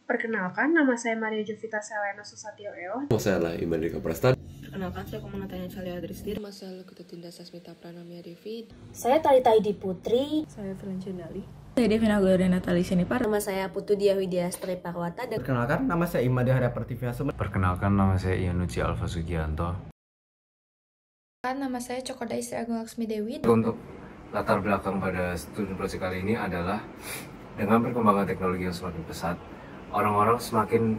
Perkenalkan, nama saya Maria Jovita Selena Susatyo Eo. Nama saya adalah Iman Dika Prastan. Perkenalkan, saya Komandatanya Calia Adrisdir. Nama saya Lukututinda Sasmita Pranamia Devi. Saya Talita Idi Putri. Saya Ferencin Dali. Saya Devina Gloria Natali Sinipar. Nama saya Putu Dia Widya Stri Parwata. Perkenalkan, nama saya Imade Harya Pertiviasa. Perkenalkan, nama saya Ianuci Alfa Sugianto. Nama saya Cokoda Istri Agung Laksmi Dewi. Untuk latar belakang pada studi project kali ini adalah dengan perkembangan teknologi yang semakin pesat, orang-orang semakin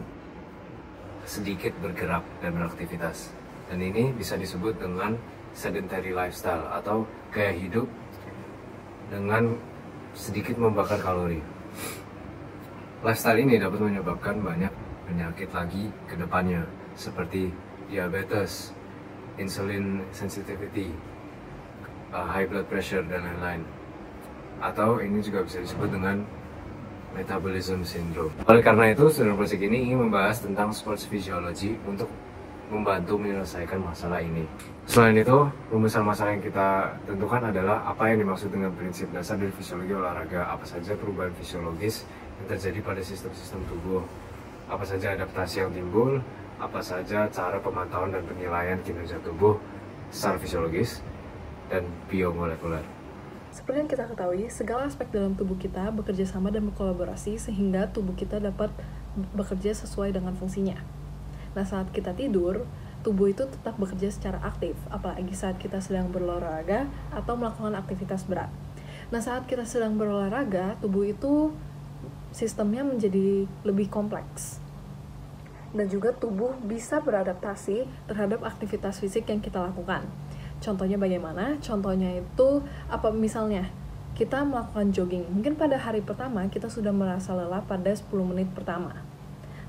sedikit bergerak dan beraktivitas. Dan ini bisa disebut dengan sedentary lifestyle atau gaya hidup dengan sedikit membakar kalori. Lifestyle ini dapat menyebabkan banyak penyakit lagi ke depannya, seperti diabetes, insulin sensitivity, high blood pressure, dan lain-lain. Atau ini juga bisa disebut dengan metabolism syndrome. Oleh karena itu, student project ini ingin membahas tentang sports physiology untuk membantu menyelesaikan masalah ini. Selain itu, rumusan masalah yang kita tentukan adalah apa yang dimaksud dengan prinsip dasar dari fisiologi olahraga, apa saja perubahan fisiologis yang terjadi pada sistem-sistem tubuh, apa saja adaptasi yang timbul, apa saja cara pemantauan dan penilaian kinerja tubuh secara fisiologis dan biomolekuler. Seperti yang kita ketahui, segala aspek dalam tubuh kita bekerja sama dan berkolaborasi sehingga tubuh kita dapat bekerja sesuai dengan fungsinya. Nah, saat kita tidur, tubuh itu tetap bekerja secara aktif, apalagi saat kita sedang berolahraga atau melakukan aktivitas berat. Nah, saat kita sedang berolahraga, tubuh itu sistemnya menjadi lebih kompleks. Dan juga tubuh bisa beradaptasi terhadap aktivitas fisik yang kita lakukan. Contohnya bagaimana? Contohnya itu, misalnya kita melakukan jogging. Mungkin pada hari pertama kita sudah merasa lelah pada 10 menit pertama.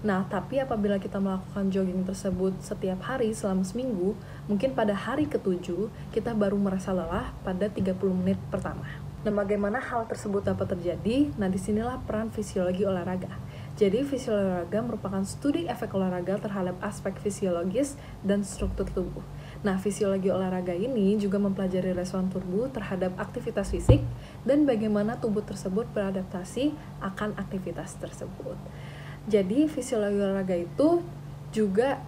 Nah, tapi apabila kita melakukan jogging tersebut setiap hari selama seminggu, mungkin pada hari ke-7 kita baru merasa lelah pada 30 menit pertama. Nah, bagaimana hal tersebut dapat terjadi? Nah, disinilah peran fisiologi olahraga. Jadi, fisiologi olahraga merupakan studi efek olahraga terhadap aspek fisiologis dan struktur tubuh. Nah, fisiologi olahraga ini juga mempelajari respon tubuh terhadap aktivitas fisik dan bagaimana tubuh tersebut beradaptasi akan aktivitas tersebut. Jadi, fisiologi olahraga itu juga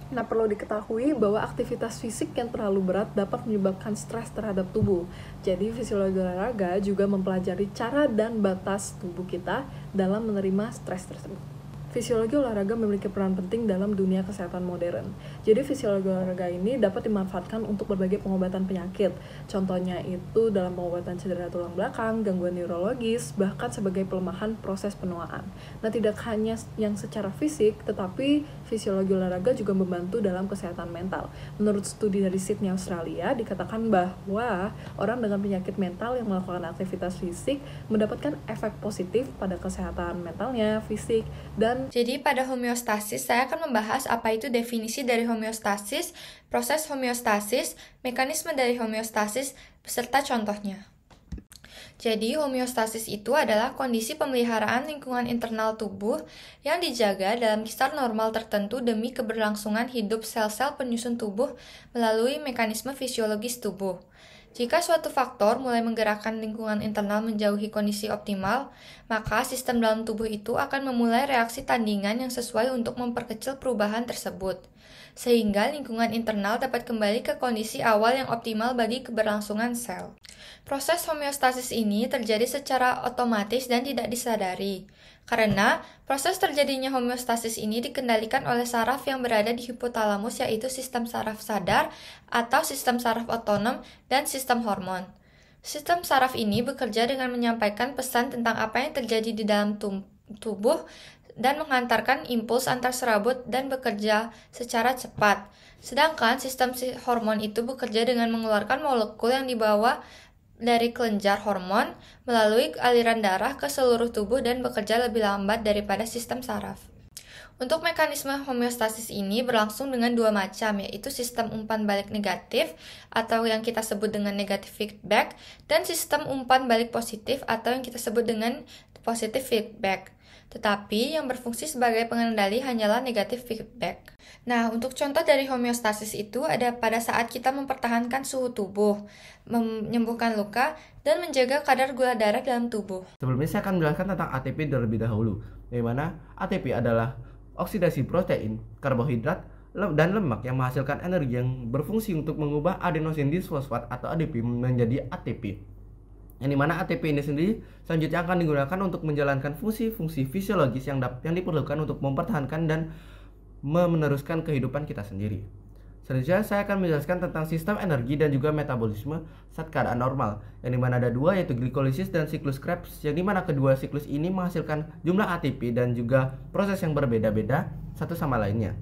perlu diketahui bahwa aktivitas fisik yang terlalu berat dapat menyebabkan stres terhadap tubuh. Jadi, fisiologi olahraga juga mempelajari cara dan batas tubuh kita dalam menerima stres tersebut. Fisiologi olahraga memiliki peran penting dalam dunia kesehatan modern. Jadi, fisiologi olahraga ini dapat dimanfaatkan untuk berbagai pengobatan penyakit. Contohnya itu dalam pengobatan cedera tulang belakang, gangguan neurologis, bahkan sebagai pelemahan proses penuaan. Nah, tidak hanya yang secara fisik, tetapi fisiologi olahraga juga membantu dalam kesehatan mental. Menurut studi dari Sydney, Australia, dikatakan bahwa orang dengan penyakit mental yang melakukan aktivitas fisik mendapatkan efek positif pada kesehatan mentalnya, fisik, dan Jadi pada homeostasis, saya akan membahas apa itu definisi dari homeostasis, proses homeostasis, mekanisme dari homeostasis, beserta contohnya. Jadi, homeostasis itu adalah kondisi pemeliharaan lingkungan internal tubuh yang dijaga dalam kisar normal tertentu demi keberlangsungan hidup sel-sel penyusun tubuh melalui mekanisme fisiologis tubuh. Jika suatu faktor mulai menggerakkan lingkungan internal menjauhi kondisi optimal, maka sistem dalam tubuh itu akan memulai reaksi tandingan yang sesuai untuk memperkecil perubahan tersebut, sehingga lingkungan internal dapat kembali ke kondisi awal yang optimal bagi keberlangsungan sel. Proses homeostasis ini terjadi secara otomatis dan tidak disadari, karena proses terjadinya homeostasis ini dikendalikan oleh saraf yang berada di hipotalamus, yaitu sistem saraf sadar atau sistem saraf otonom dan sistem hormon. Sistem saraf ini bekerja dengan menyampaikan pesan tentang apa yang terjadi di dalam tubuh dan menghantarkan impuls antar serabut dan bekerja secara cepat. Sedangkan sistem hormon itu bekerja dengan mengeluarkan molekul yang dibawa dari kelenjar hormon melalui aliran darah ke seluruh tubuh dan bekerja lebih lambat daripada sistem saraf. Untuk mekanisme homeostasis ini berlangsung dengan dua macam, yaitu sistem umpan balik negatif atau yang kita sebut dengan negative feedback dan sistem umpan balik positif atau yang kita sebut dengan positive feedback. tetapi yang berfungsi sebagai pengendali hanyalah negatif feedback. Nah, untuk contoh dari homeostasis itu ada pada saat kita mempertahankan suhu tubuh, menyembuhkan luka, dan menjaga kadar gula darah dalam tubuh. Sebelumnya saya akan menjelaskan tentang ATP terlebih dahulu, di mana ATP adalah oksidasi protein, karbohidrat, dan lemak yang menghasilkan energi yang berfungsi untuk mengubah adenosin disfosfat atau ADP menjadi ATP. Yang dimana ATP ini sendiri selanjutnya akan digunakan untuk menjalankan fungsi-fungsi fisiologis yang diperlukan untuk mempertahankan dan meneruskan kehidupan kita sendiri. Selanjutnya saya akan menjelaskan tentang sistem energi dan juga metabolisme saat keadaan normal, yang dimana ada dua, yaitu glikolisis dan siklus Krebs, yang dimana kedua siklus ini menghasilkan jumlah ATP dan juga proses yang berbeda-beda satu sama lainnya.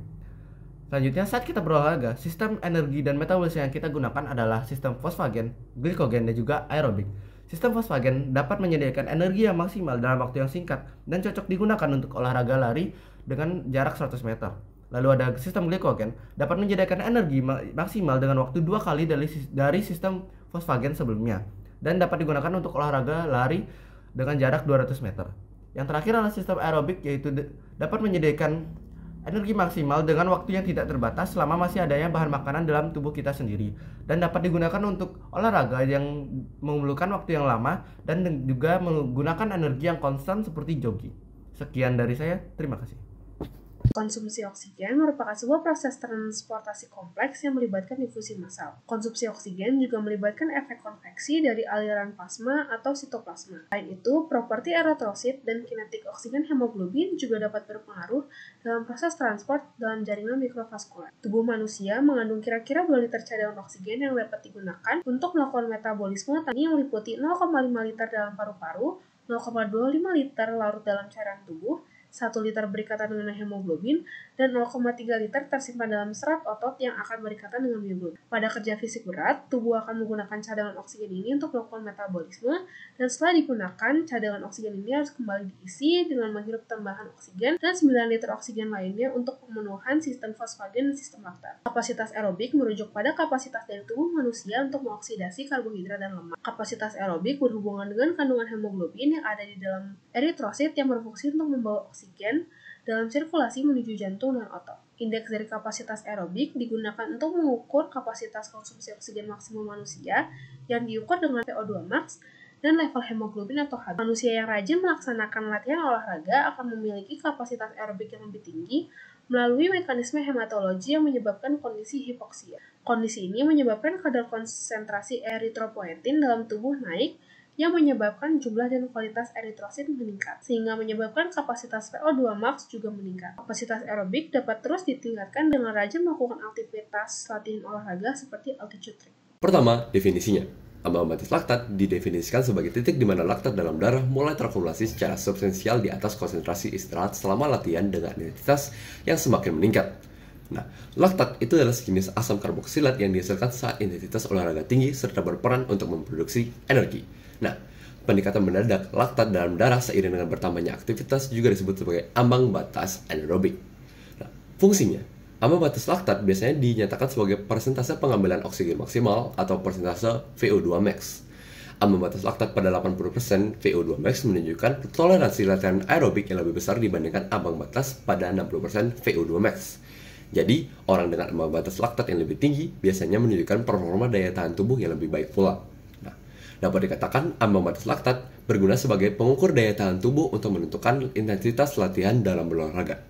Selanjutnya saat kita berolahraga, sistem energi dan metabolisme yang kita gunakan adalah sistem fosfagen, glikogen, dan juga aerobik. Sistem fosfagen dapat menyediakan energi yang maksimal dalam waktu yang singkat dan cocok digunakan untuk olahraga lari dengan jarak 100 meter. Lalu ada sistem glikogen dapat menyediakan energi maksimal dengan waktu 2 kali dari sistem fosfagen sebelumnya dan dapat digunakan untuk olahraga lari dengan jarak 200 meter. Yang terakhir adalah sistem aerobik, yaitu dapat menyediakan energi maksimal dengan waktu yang tidak terbatas selama masih adanya bahan makanan dalam tubuh kita sendiri, dan dapat digunakan untuk olahraga yang memerlukan waktu yang lama dan juga menggunakan energi yang konstan seperti jogging. Sekian dari saya, terima kasih. Konsumsi oksigen merupakan sebuah proses transportasi kompleks yang melibatkan difusi massal. Konsumsi oksigen juga melibatkan efek konveksi dari aliran plasma atau sitoplasma. Selain itu, properti eritrosit dan kinetik oksigen hemoglobin juga dapat berpengaruh dalam proses transport dalam jaringan mikrovaskular. Tubuh manusia mengandung kira-kira 2 liter cadangan oksigen yang dapat digunakan untuk melakukan metabolisme yang meliputi 0,5 liter dalam paru-paru, 0,25 liter larut dalam cairan tubuh, 1 liter berikatan dengan hemoglobin, dan 0,3 liter tersimpan dalam serat otot yang akan berikatan dengan mioglobin. Pada kerja fisik berat, tubuh akan menggunakan cadangan oksigen ini untuk melakukan metabolisme, dan setelah digunakan, cadangan oksigen ini harus kembali diisi dengan menghirup tambahan oksigen dan 9 liter oksigen lainnya untuk pemenuhan sistem fosfagen dan sistem laktat. Kapasitas aerobik merujuk pada kapasitas dari tubuh manusia untuk mengoksidasi karbohidrat dan lemak. Kapasitas aerobik berhubungan dengan kandungan hemoglobin yang ada di dalam eritrosit yang berfungsi untuk membawa oksigen dalam sirkulasi menuju jantung dan otot. Indeks dari kapasitas aerobik digunakan untuk mengukur kapasitas konsumsi oksigen maksimum manusia yang diukur dengan VO2 max dan level hemoglobin atau HbA. Manusia yang rajin melaksanakan latihan olahraga akan memiliki kapasitas aerobik yang lebih tinggi melalui mekanisme hematologi yang menyebabkan kondisi hipoksia. Kondisi ini menyebabkan kadar konsentrasi eritropoietin dalam tubuh naik, yang menyebabkan jumlah dan kualitas eritrosit meningkat, sehingga menyebabkan kapasitas VO2 max juga meningkat. Kapasitas aerobik dapat terus ditingkatkan dengan rajin melakukan aktivitas latihan olahraga seperti altitude training. Pertama, definisinya. Ambang batas laktat didefinisikan sebagai titik di mana laktat dalam darah mulai terakumulasi secara substansial di atas konsentrasi istirahat selama latihan dengan intensitas yang semakin meningkat. Nah, laktat itu adalah sejenis asam karboksilat yang dihasilkan saat intensitas olahraga tinggi serta berperan untuk memproduksi energi. Nah, peningkatan mendadak laktat dalam darah seiring dengan bertambahnya aktivitas juga disebut sebagai ambang batas anaerobik. Nah, fungsinya, ambang batas laktat biasanya dinyatakan sebagai persentase pengambilan oksigen maksimal atau persentase VO2 max. Ambang batas laktat pada 80% VO2 max menunjukkan toleransi latihan aerobik yang lebih besar dibandingkan ambang batas pada 60% VO2 max. Jadi, orang dengan ambang batas laktat yang lebih tinggi biasanya menunjukkan performa daya tahan tubuh yang lebih baik pula. Dapat dikatakan ambang batas laktat berguna sebagai pengukur daya tahan tubuh untuk menentukan intensitas latihan dalam berolahraga.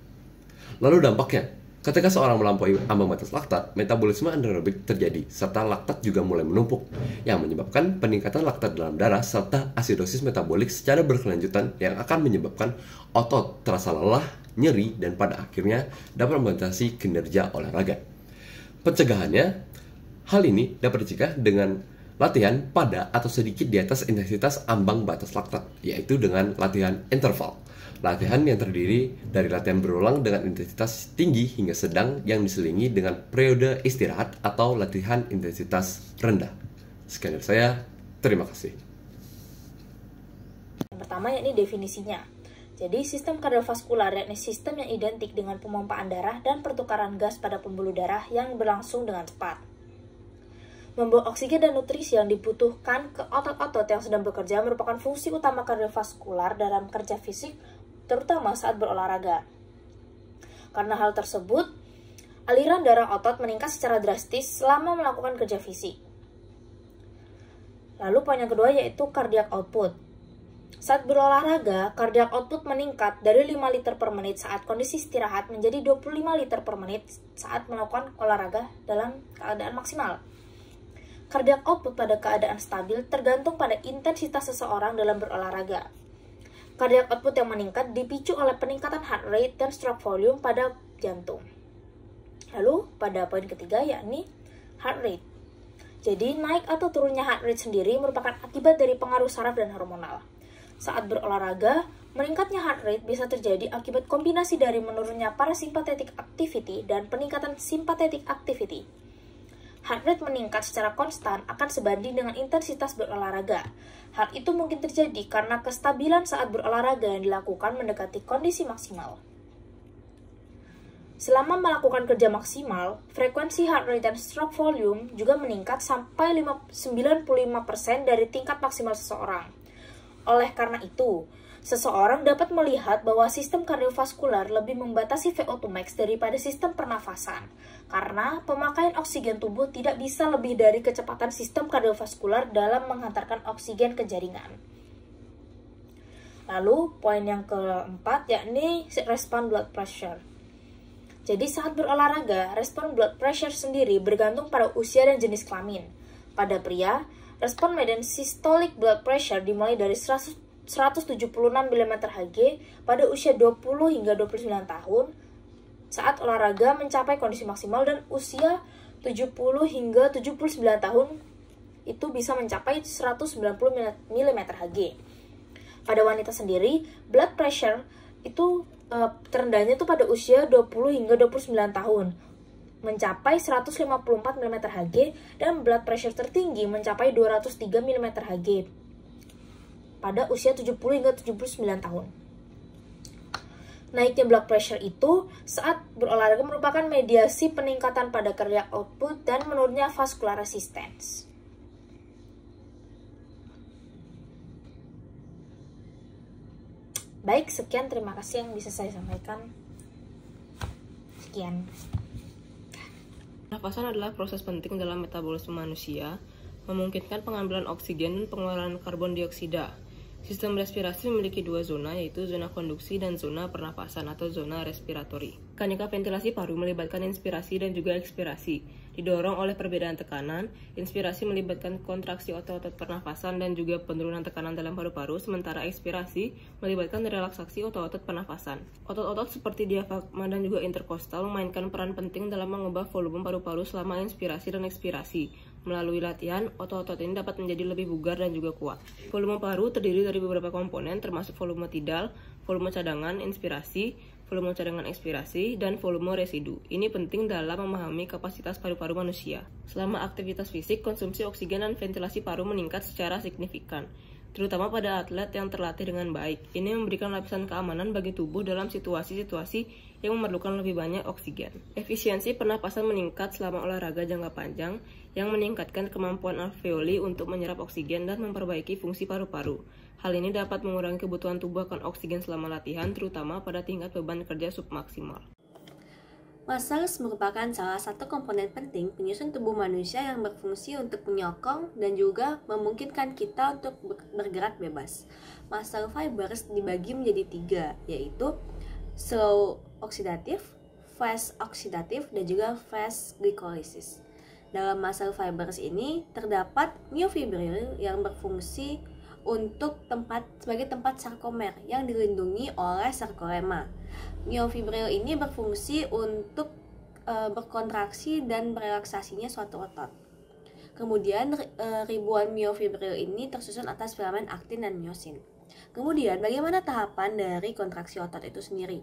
Lalu dampaknya, ketika seorang melampaui ambang batas laktat, metabolisme anaerobik terjadi, serta laktat juga mulai menumpuk, yang menyebabkan peningkatan laktat dalam darah serta asidosis metabolik secara berkelanjutan yang akan menyebabkan otot terasa lelah, nyeri, dan pada akhirnya dapat membatasi kinerja olahraga. Pencegahannya, hal ini dapat dicegah dengan latihan pada atau sedikit di atas intensitas ambang batas laktat, yaitu dengan latihan interval. Latihan yang terdiri dari latihan berulang dengan intensitas tinggi hingga sedang yang diselingi dengan periode istirahat atau latihan intensitas rendah. Sekian dari saya, terima kasih. Yang pertama yakni definisinya. Jadi sistem kardiovaskular yakni sistem yang identik dengan pemompaan darah dan pertukaran gas pada pembuluh darah yang berlangsung dengan cepat. Membawa oksigen dan nutrisi yang dibutuhkan ke otot-otot yang sedang bekerja merupakan fungsi utama kardiovaskular dalam kerja fisik terutama saat berolahraga. Karena hal tersebut, aliran darah otot meningkat secara drastis selama melakukan kerja fisik. Lalu poin yang kedua yaitu cardiac output. Saat berolahraga, cardiac output meningkat dari 5 liter per menit saat kondisi istirahat menjadi 25 liter per menit saat melakukan olahraga dalam keadaan maksimal. Cardiac output pada keadaan stabil tergantung pada intensitas seseorang dalam berolahraga. Cardiac output yang meningkat dipicu oleh peningkatan heart rate dan stroke volume pada jantung. Lalu pada poin ketiga yakni heart rate. Jadi naik atau turunnya heart rate sendiri merupakan akibat dari pengaruh saraf dan hormonal. Saat berolahraga, meningkatnya heart rate bisa terjadi akibat kombinasi dari menurunnya parasympathetic activity dan peningkatan sympathetic activity. Heart rate meningkat secara konstan akan sebanding dengan intensitas berolahraga. Hal itu mungkin terjadi karena kestabilan saat berolahraga yang dilakukan mendekati kondisi maksimal. Selama melakukan kerja maksimal, frekuensi heart rate dan stroke volume juga meningkat sampai 95% dari tingkat maksimal seseorang. Oleh karena itu, seseorang dapat melihat bahwa sistem kardiovaskular lebih membatasi VO2 max daripada sistem pernafasan, karena pemakaian oksigen tubuh tidak bisa lebih dari kecepatan sistem kardiovaskular dalam menghantarkan oksigen ke jaringan. Lalu, poin yang keempat yakni respon blood pressure. Jadi saat berolahraga, respon blood pressure sendiri bergantung pada usia dan jenis kelamin. Pada pria, respon medan systolic blood pressure dimulai dari 176 mm/Hg pada usia 20 hingga 29 tahun saat olahraga mencapai kondisi maksimal, dan usia 70 hingga 79 tahun itu bisa mencapai 190 mm/Hg. Pada wanita sendiri, blood pressure itu terendahnya itu pada usia 20 hingga 29 tahun mencapai 154 mm/Hg, dan blood pressure tertinggi mencapai 203 mm/Hg pada usia 70 hingga 79 tahun. Naiknya blood pressure itu saat berolahraga merupakan mediasi peningkatan pada cardiac output dan menurunnya vascular resistance. Baik, sekian, terima kasih yang bisa saya sampaikan. Sekian. Pernafasan adalah proses penting dalam metabolisme manusia, memungkinkan pengambilan oksigen dan pengeluaran karbon dioksida. Sistem respirasi memiliki dua zona, yaitu zona konduksi dan zona pernafasan atau zona respiratori. Mekanika ventilasi paru melibatkan inspirasi dan juga ekspirasi. Didorong oleh perbedaan tekanan, inspirasi melibatkan kontraksi otot-otot pernafasan dan juga penurunan tekanan dalam paru-paru, sementara ekspirasi melibatkan relaksasi otot-otot pernafasan. Otot-otot seperti diafragma dan juga interkostal memainkan peran penting dalam mengubah volume paru-paru selama inspirasi dan ekspirasi. Melalui latihan, otot-otot ini dapat menjadi lebih bugar dan juga kuat. Volume paru terdiri dari beberapa komponen, termasuk volume tidal, volume cadangan inspirasi, volume cadangan ekspirasi, dan volume residu. Ini penting dalam memahami kapasitas paru-paru manusia. Selama aktivitas fisik, konsumsi oksigen dan ventilasi paru meningkat secara signifikan, terutama pada atlet yang terlatih dengan baik. Ini memberikan lapisan keamanan bagi tubuh dalam situasi-situasi yang memerlukan lebih banyak oksigen. Efisiensi pernapasan meningkat selama olahraga jangka panjang, yang meningkatkan kemampuan alveoli untuk menyerap oksigen dan memperbaiki fungsi paru-paru. Hal ini dapat mengurangi kebutuhan tubuh akan oksigen selama latihan, terutama pada tingkat beban kerja submaksimal. Muscles merupakan salah satu komponen penting penyusun tubuh manusia yang berfungsi untuk menyokong dan juga memungkinkan kita untuk bergerak bebas. Muscle fibers dibagi menjadi 3, yaitu slow oxidative, fast oxidative, dan juga fast glycolysis. Dalam muscle fibers ini terdapat myofibril yang berfungsi sebagai tempat sarkomer yang dilindungi oleh sarkolemma. Myofibril ini berfungsi untuk berkontraksi dan relaksasinya suatu otot. Kemudian ribuan myofibril ini tersusun atas filamen aktin dan myosin. Kemudian bagaimana tahapan dari kontraksi otot itu sendiri?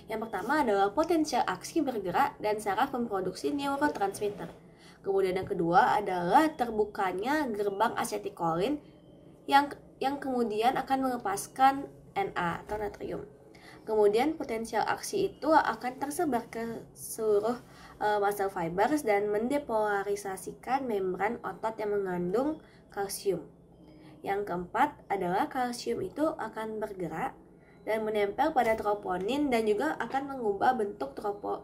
Yang pertama adalah potensial aksi bergerak dan saraf memproduksi neurotransmitter. Kemudian yang kedua adalah terbukanya gerbang asetilkolin yang kemudian akan melepaskan Na atau natrium. Kemudian potensial aksi itu akan tersebar ke seluruh muscle fibers dan mendepolarisasikan membran otot yang mengandung kalsium. Yang keempat adalah kalsium itu akan bergerak dan menempel pada troponin dan juga akan mengubah bentuk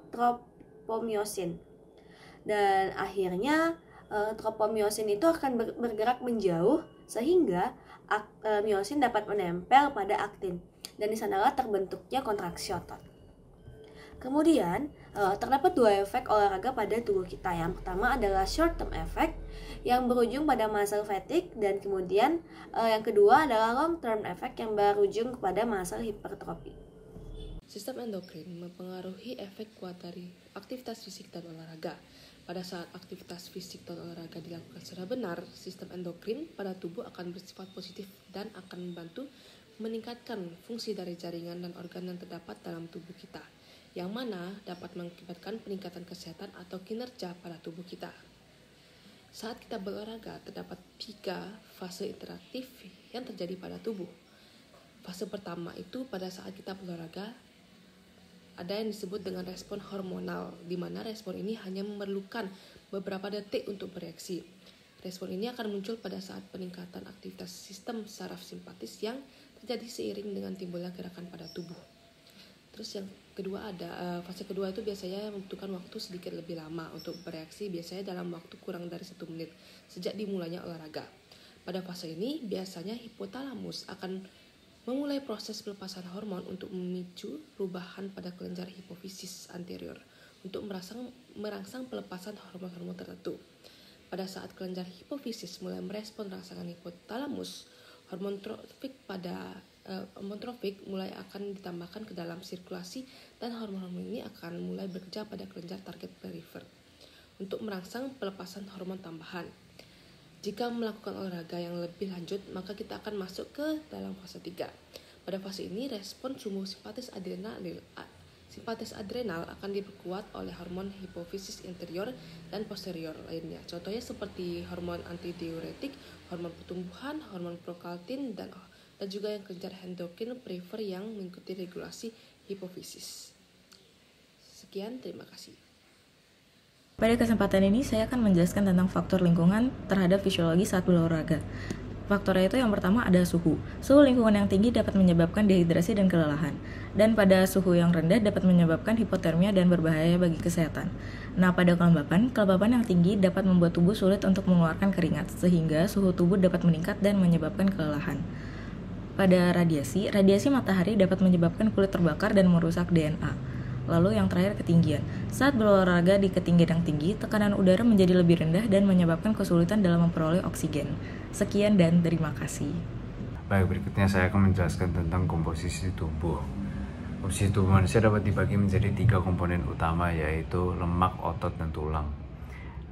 tropomyosin. Dan akhirnya tropomyosin itu akan bergerak menjauh sehingga myosin dapat menempel pada aktin, dan di sanalah terbentuknya kontraksi otot. Kemudian terdapat dua efek olahraga pada tubuh kita. Yang pertama adalah short term effect yang berujung pada muscle fatigue, dan kemudian yang kedua adalah long term effect yang berujung kepada muscle hypertrophy. Sistem endokrin mempengaruhi efek kuat dari aktivitas fisik dan olahraga. Pada saat aktivitas fisik dan olahraga dilakukan secara benar, sistem endokrin pada tubuh akan bersifat positif dan akan membantu meningkatkan fungsi dari jaringan dan organ yang terdapat dalam tubuh kita, yang mana dapat mengakibatkan peningkatan kesehatan atau kinerja pada tubuh kita. Saat kita berolahraga, terdapat 3 fase interaktif yang terjadi pada tubuh. Fase pertama itu pada saat kita berolahraga, ada yang disebut dengan respon hormonal, di mana respon ini hanya memerlukan beberapa detik untuk bereaksi. Respon ini akan muncul pada saat peningkatan aktivitas sistem saraf simpatis yang terjadi seiring dengan timbulnya gerakan pada tubuh. Terus yang kedua fase kedua itu biasanya membutuhkan waktu sedikit lebih lama untuk bereaksi, biasanya dalam waktu kurang dari 1 menit sejak dimulainya olahraga. Pada fase ini biasanya hipotalamus akan memulai proses pelepasan hormon untuk memicu perubahan pada kelenjar hipofisis anterior untuk merangsang pelepasan hormon-hormon tertentu. Pada saat kelenjar hipofisis mulai merespon rangsangan hipotalamus, hormon trofik mulai akan ditambahkan ke dalam sirkulasi, dan hormon-hormon ini akan mulai bekerja pada kelenjar target perifer untuk merangsang pelepasan hormon tambahan. Jika melakukan olahraga yang lebih lanjut, maka kita akan masuk ke dalam fase 3. Pada fase ini, respon sumbu simpatis adrenal akan diperkuat oleh hormon hipofisis interior dan posterior lainnya. Contohnya seperti hormon antidiuretik, hormon pertumbuhan, hormon prolaktin, dan juga yang kelenjar endokrin perifer yang mengikuti regulasi hipofisis. Sekian, terima kasih. Pada kesempatan ini, saya akan menjelaskan tentang faktor lingkungan terhadap fisiologi saat berolahraga. Faktornya itu yang pertama ada suhu. Suhu lingkungan yang tinggi dapat menyebabkan dehidrasi dan kelelahan. Dan pada suhu yang rendah dapat menyebabkan hipotermia dan berbahaya bagi kesehatan. Nah, pada kelembapan yang tinggi dapat membuat tubuh sulit untuk mengeluarkan keringat, sehingga suhu tubuh dapat meningkat dan menyebabkan kelelahan. Pada radiasi matahari dapat menyebabkan kulit terbakar dan merusak DNA. Lalu yang terakhir ketinggian. Saat berolahraga di ketinggian yang tinggi, tekanan udara menjadi lebih rendah dan menyebabkan kesulitan dalam memperoleh oksigen. Sekian dan terima kasih. Baik, berikutnya saya akan menjelaskan tentang komposisi tubuh. Komposisi tubuh manusia dapat dibagi menjadi 3 komponen utama, yaitu lemak, otot, dan tulang.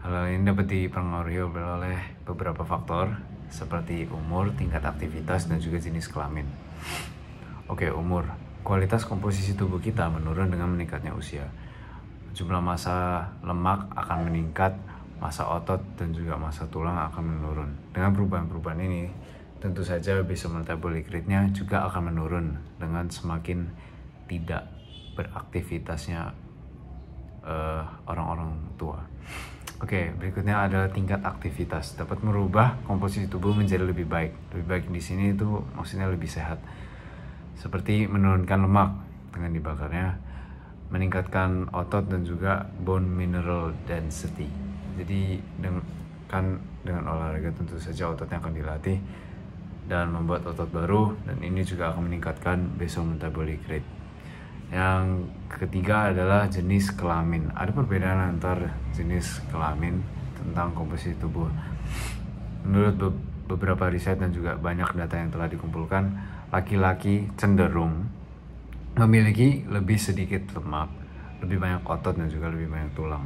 Hal ini dapat dipengaruhi oleh beberapa faktor seperti umur, tingkat aktivitas, dan juga jenis kelamin. Oke, umur. Kualitas komposisi tubuh kita menurun dengan meningkatnya usia. Jumlah massa lemak akan meningkat, massa otot dan juga massa tulang akan menurun. Dengan perubahan-perubahan ini, tentu saja basal metabolic rate-nya juga akan menurun dengan semakin tidak beraktivitasnya orang-orang tua. Oke, berikutnya adalah tingkat aktivitas. Dapat merubah komposisi tubuh menjadi lebih baik. Lebih baik di sini itu maksudnya lebih sehat. Seperti menurunkan lemak dengan dibakarnya, meningkatkan otot dan juga bone mineral density. Jadi dengan olahraga tentu saja ototnya akan dilatih dan membuat otot baru, dan ini juga akan meningkatkan basal metabolic rate. Yang ketiga adalah jenis kelamin. Ada perbedaan antar jenis kelamin tentang komposisi tubuh. Menurut beberapa riset dan juga banyak data yang telah dikumpulkan, laki-laki cenderung memiliki lebih sedikit lemak, lebih banyak otot dan juga lebih banyak tulang.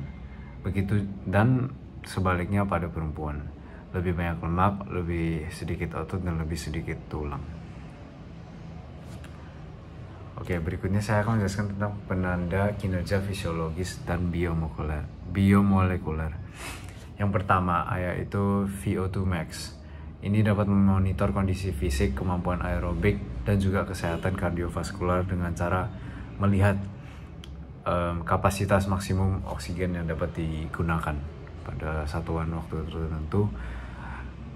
Begitu dan sebaliknya pada perempuan, lebih banyak lemak, lebih sedikit otot dan lebih sedikit tulang. Oke, berikutnya saya akan menjelaskan tentang penanda kinerja fisiologis dan biomolekuler. Yang pertama yaitu VO2 max. Ini dapat memonitor kondisi fisik, kemampuan aerobik, dan juga kesehatan kardiovaskular dengan cara melihat kapasitas maksimum oksigen yang dapat digunakan pada satuan waktu tertentu.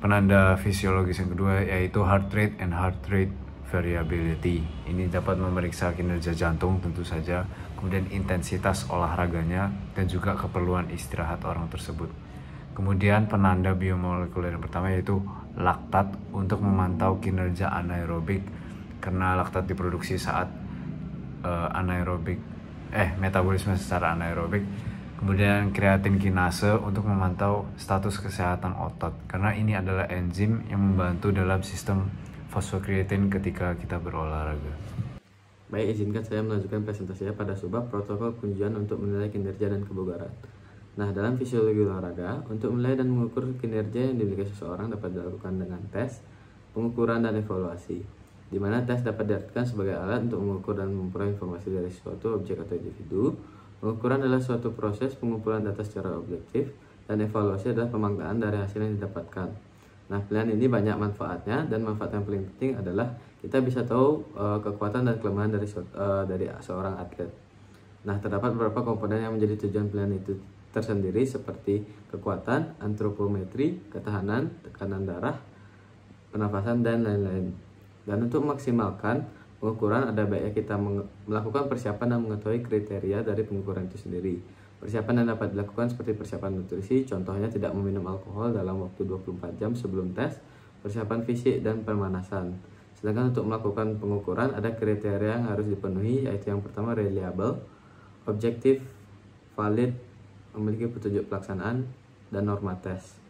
Penanda fisiologis yang kedua yaitu heart rate and heart rate variability. Ini dapat memeriksa kinerja jantung tentu saja, kemudian intensitas olahraganya, dan juga keperluan istirahat orang tersebut. Kemudian penanda biomolekuler yang pertama yaitu laktat untuk memantau kinerja anaerobik, karena laktat diproduksi saat metabolisme secara anaerobik. Kemudian kreatin kinase untuk memantau status kesehatan otot, karena ini adalah enzim yang membantu dalam sistem fosfokreatin ketika kita berolahraga. Baik, izinkan saya melanjutkan presentasinya pada subbab protokol penunjuan untuk menilai kinerja dan kebugaran. Nah, dalam fisiologi olahraga, untuk menilai dan mengukur kinerja yang dimiliki seseorang dapat dilakukan dengan tes, pengukuran, dan evaluasi, di mana tes dapat diartikan sebagai alat untuk mengukur dan memperoleh informasi dari suatu objek atau individu. Pengukuran adalah suatu proses pengumpulan data secara objektif, dan evaluasi adalah pemaknaan dari hasil yang didapatkan. Nah, pilihan ini banyak manfaatnya, dan manfaat yang paling penting adalah kita bisa tahu kekuatan dan kelemahan dari seorang atlet. Nah, terdapat beberapa komponen yang menjadi tujuan pilihan itu tersendiri, seperti kekuatan, antropometri, ketahanan, tekanan darah, pernafasan, dan lain-lain. Dan untuk memaksimalkan pengukuran, ada baiknya kita melakukan persiapan dan mengetahui kriteria dari pengukuran itu sendiri. Persiapan yang dapat dilakukan seperti persiapan nutrisi, contohnya tidak meminum alkohol dalam waktu 24 jam sebelum tes, persiapan fisik, dan pemanasan. Sedangkan untuk melakukan pengukuran, ada kriteria yang harus dipenuhi, yaitu yang pertama reliable, objektif, valid, memiliki petunjuk pelaksanaan, dan norma tes.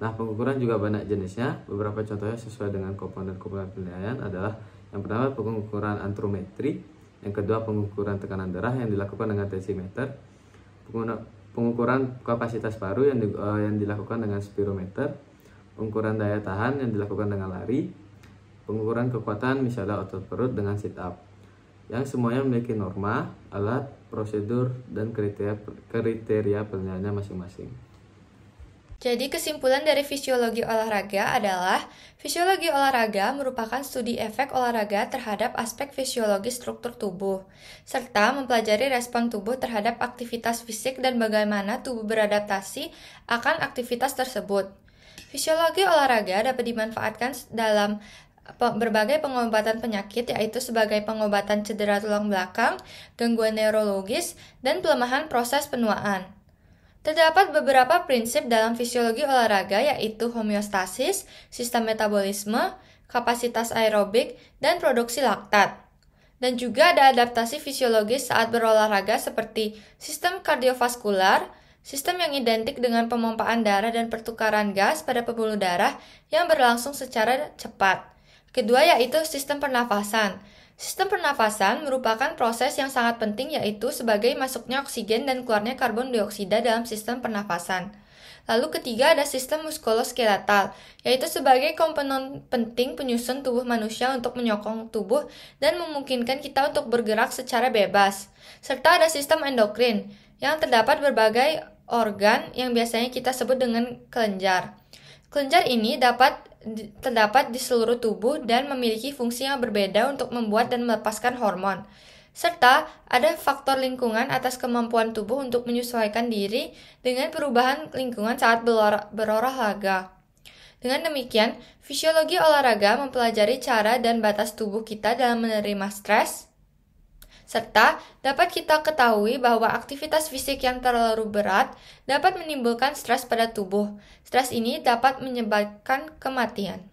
Nah, pengukuran juga banyak jenisnya. Beberapa contohnya sesuai dengan komponen-komponen penilaian adalah yang pertama pengukuran antrometri, yang kedua pengukuran tekanan darah yang dilakukan dengan tensimeter, pengukuran kapasitas paru yang dilakukan dengan spirometer, pengukuran daya tahan yang dilakukan dengan lari, pengukuran kekuatan misalnya otot perut dengan sit up, yang semuanya memiliki norma, alat, prosedur, dan kriteria penilaiannya masing-masing. Jadi kesimpulan dari fisiologi olahraga adalah fisiologi olahraga merupakan studi efek olahraga terhadap aspek fisiologi struktur tubuh, serta mempelajari respon tubuh terhadap aktivitas fisik dan bagaimana tubuh beradaptasi akan aktivitas tersebut. Fisiologi olahraga dapat dimanfaatkan dalam berbagai pengobatan penyakit, yaitu sebagai pengobatan cedera tulang belakang, gangguan neurologis, dan pelemahan proses penuaan. Terdapat beberapa prinsip dalam fisiologi olahraga, yaitu homeostasis, sistem metabolisme, kapasitas aerobik, dan produksi laktat. Dan juga ada adaptasi fisiologis saat berolahraga seperti sistem kardiovaskular, sistem yang identik dengan pemompaan darah dan pertukaran gas pada pembuluh darah yang berlangsung secara cepat. Kedua yaitu sistem pernafasan. Sistem pernafasan merupakan proses yang sangat penting, yaitu sebagai masuknya oksigen dan keluarnya karbon dioksida dalam sistem pernafasan. Lalu ketiga ada sistem muskuloskeletal, yaitu sebagai komponen penting penyusun tubuh manusia untuk menyokong tubuh dan memungkinkan kita untuk bergerak secara bebas. Serta ada sistem endokrin, yang terdapat berbagai organ yang biasanya kita sebut dengan kelenjar. Kelenjar ini terdapat di seluruh tubuh dan memiliki fungsi yang berbeda untuk membuat dan melepaskan hormon. Serta ada faktor lingkungan atas kemampuan tubuh untuk menyesuaikan diri dengan perubahan lingkungan saat berolahraga. Dengan demikian, fisiologi olahraga mempelajari cara dan batas tubuh kita dalam menerima stres, serta dapat kita ketahui bahwa aktivitas fisik yang terlalu berat dapat menimbulkan stres pada tubuh. Stres ini dapat menyebabkan kematian.